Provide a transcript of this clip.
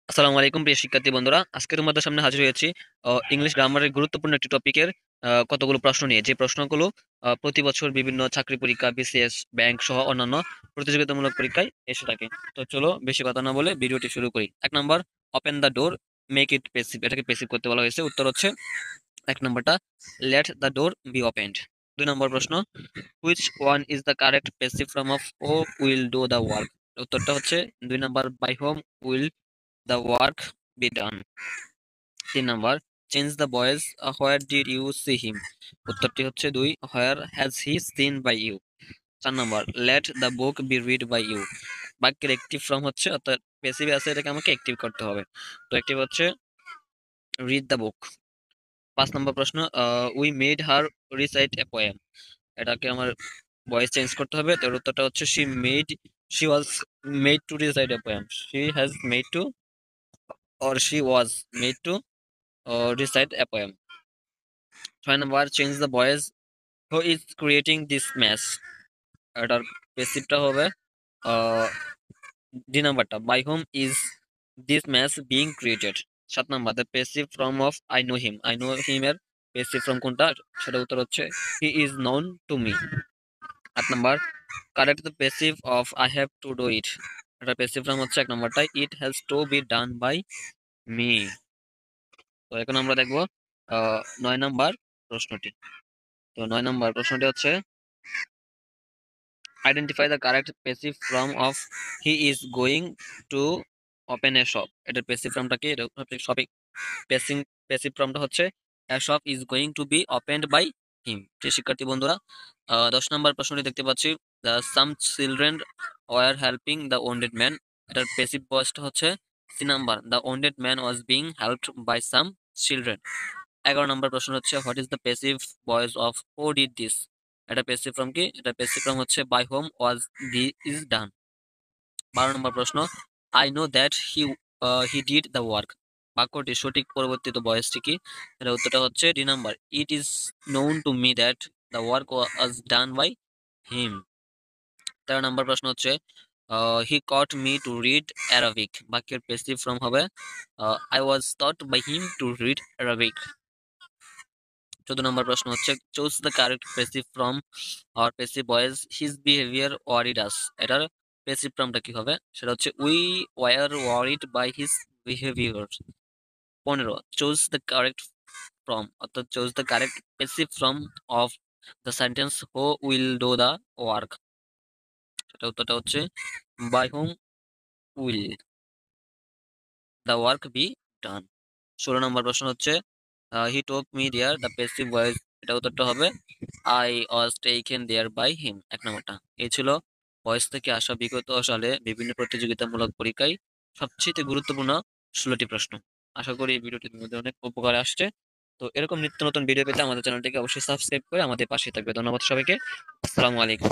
আসসালামু আলাইকুম প্রিয় শিক্ষার্থী বন্ধুরা, আজকে তোমাদের সামনে হাজির হয়েছি ইংলিশ গ্রামারের গুরুত্বপূর্ণ একটি টপিকের কতগুলো প্রশ্ন নিয়ে। যে প্রশ্নগুলো প্রতি বছর বিভিন্ন চাকরি পরীক্ষা, বিসিএস, ব্যাংক সহ অন্যান্য প্রতিযোগিতামূলক পরীক্ষায় এসে থাকে। তো চলো বেশি কথা না বলে ভিডিওটি শুরু করি। 1 number, open the door, make it passive. এটাকে পেসিভ করতে বলা হয়েছে। উত্তর হচ্ছে 1 নম্বরটা, let the door be opened. 2 number প্রশ্ন, which one is the correct passive form of who will do the work. উত্তরটা হচ্ছে 2 number, by whom will the work be done. 3 number, change the voice, where did you see him. উত্তরটি হচ্ছে 2, where has he seen by you. 4 নম্বর, let the book be read by you. বাক্যের active form হচ্ছে, অর্থাৎ passive আছে, এটাকে আমাকে active করতে হবে। তো অ্যাক্টিভ হচ্ছে রিড দ্য বুক। 5 নম্বর প্রশ্ন, we made her recite a poem. এটাকে আমার ভয়েস চেঞ্জ করতে হবে। তো এর উত্তরটা হচ্ছে she was made to recite a poem. She has made to, or she was made to recite a poem. 6 নম্বর, change the boys, who is creating this match. এটার পেসিভটা হবে ডি নাম্বারটা, by whom is this match being created. 7 নম্বর, the passive form of I know him. I know him এর passive form কোনটা, সেটা উত্তর হচ্ছে he is known to me. 8 number, correct the passive of I have to do it. এটা passive form হচ্ছে 1 নম্বরটা, it has to be done by me. তো এখন আমরা দেখবো 9 নম্বর প্রশ্নটি। তো 9 নম্বর প্রশ্নটি হচ্ছে, identify the correct passive form of he is going to open a shop. এটার পেসিভ ফর্মটা কি? শপে পেসিং পেসিভ ফর্মটা হচ্ছে a shop is going to be opened by him. প্রিয় শিক্ষার্থী বন্ধুরা, 10 নম্বর প্রশ্নটি দেখতে পাচ্ছি, the some children were helping the wounded man. এটার পেসিভ ভয়েসটা হচ্ছে C number, the wounded man was being helped by some children. 11 number প্রশ্ন হচ্ছে, what is the passive voice of who did this. এটা passive form কি? এটা passive form হচ্ছে by whom was this done. 12 নম্বর প্রশ্ন, I know that he did the work. বাক্যটির সঠিক পরিবর্তিত ভয়েসটি কি? এটা উত্তরটা হচ্ছে ডি নম্বর, it is known to me that the work was done by him. 13 নম্বর প্রশ্ন হচ্ছে, he taught me to read Arabic. বাক্যের পেসিভ ফর্ম হবে I was taught by him to read Arabic. 14 number প্রশ্ন হচ্ছে, choose the correct passive form or passive voice his behaviour worried us. এটার passive ফর্মটা কি হবে? সেটা হচ্ছে we were worried by his behaviour. 15, choose the correct form, অর্থাৎ choose the correct passive form of the sentence who will do the work. সেটা উত্তরটা হচ্ছে by whom will the work be done. 16 number প্রশ্ন হচ্ছে, হি টোক me there, the passive voice. এটা উত্তরটা হবে I was taken there by him. 1 নম্বরটা। এই ছিল ভয়েস থেকে আসা বিগত সালে বিভিন্ন প্রতিযোগিতামূলক পরীক্ষায় সবচেয়ে গুরুত্বপূর্ণ 16টি প্রশ্ন। আশা করি এই ভিডিওটি তোমাদের অনেক উপকারে আসছে। তো এরকম নিত্য নতুন ভিডিও পেতে আমাদের চ্যানেলটিকে অবশ্যই সাবস্ক্রাইব করে আমাদের পাশে থাকবে। ধন্যবাদ সবাইকে। আসসালামু আলাইকুম।